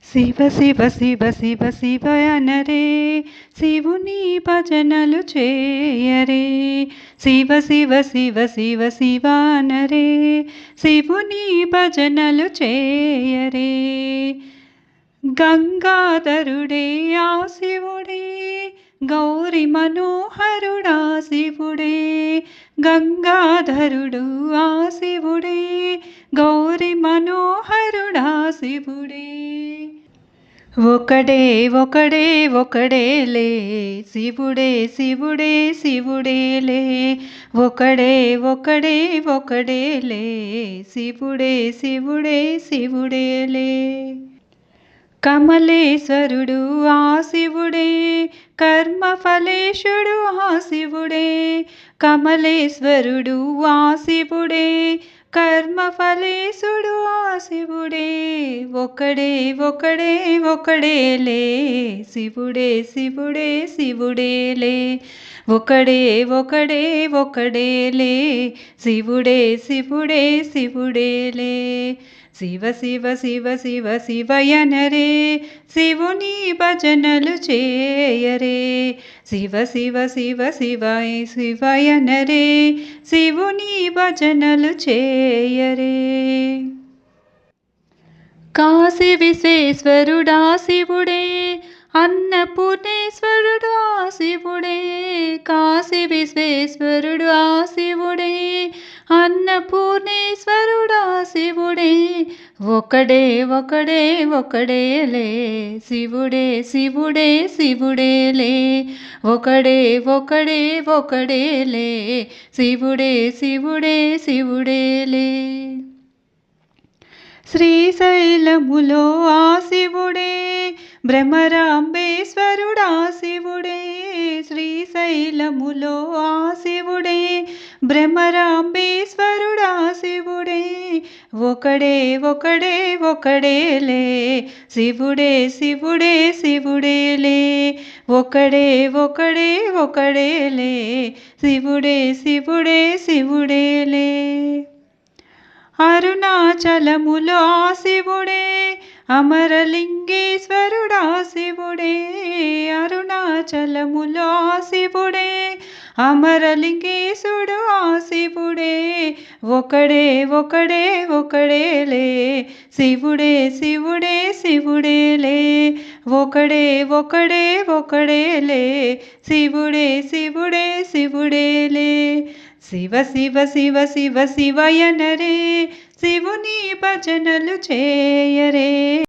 శివ శివ శివ శివ శివయనరే శివుని భజనలు చేయరే. శివ శివ శివ శివ శివనరే శివుని భజనలు చేయరే. గంగాధరుడే ఆ శివుడే గౌరి మనోహరుడా శివుడే. గంగాధరుడు ఆ శివుడే గౌరి మనోహరుడా శివుడే. ఒకడే ఒకడే ఒకడేలే శివుడే శివుడే శివుడేలే. ఒకడే ఒకడే ఒకడేలే శివుడే శివుడే శివుడేలే. కమలేశ్వరుడు ఆ శివుడే కర్మఫలేశుడు ఆ శివుడే. కమలేశ్వరుడు ఆ శివుడే కర్మఫలేశుడు ఆ శివుడే. ఒకడే ఒకడే ఒకడేలే శివుడే శివుడే శివుడేలే. ఒకడే ఒకడే ఒకడేలే శివుడే శివుడే శివుడేలే. శివ శివ శివ శివ శివయనరే శివుని భజనలు చేయరే. శివ శివ శివ శివ శివయనరే శివుని భజనలు చేయరే. కాశీ విశ్వేశ్వరుడా శివుడే అన్నపూర్ణేశ్వరుడు ఆ శివుడే. కాశీ విశ్వేశ్వరుడు ఆ శివుడే అన్నపూర్ణేశ్వరుడు ఆ శివుడే. ఒకడే ఒకడే ఒకడేలే శివుడే శివుడే శివుడేలే. ఒకడే ఒకడే ఒకడేలే శివుడే శివుడే శివుడేలే. శ్రీశైలములో ఆ శివుడే భ్రమరాంబేశ్వరుడా శివుడే. శ్రీశైలములో ఆ శివుడే భ్రమరాంబేశ్వరుడా శివుడే. ఒకడే ఒకడే ఒకడేలే శివుడే శివుడే శివుడేలే. ఒకడే ఒకడే ఒకడేలే శివుడే శివుడే శివుడేలే. అరుణాచలములో ఆ శివుడే అమరలింగేశ్వరుడా శివుడే. అరుణాచలములో ఆ శివుడే అమరలింగేశుడు ఆ శివుడే. ఒకడే ఒకడే ఒకడేలే శివుడే శివుడే శివుడేలే. ఒకడే ఒకడే ఒకడేలే శివుడే శివుడే శివుడేలే. శివ శివ శివ శివ శివయనరే శివుని భజనలు చేయరే.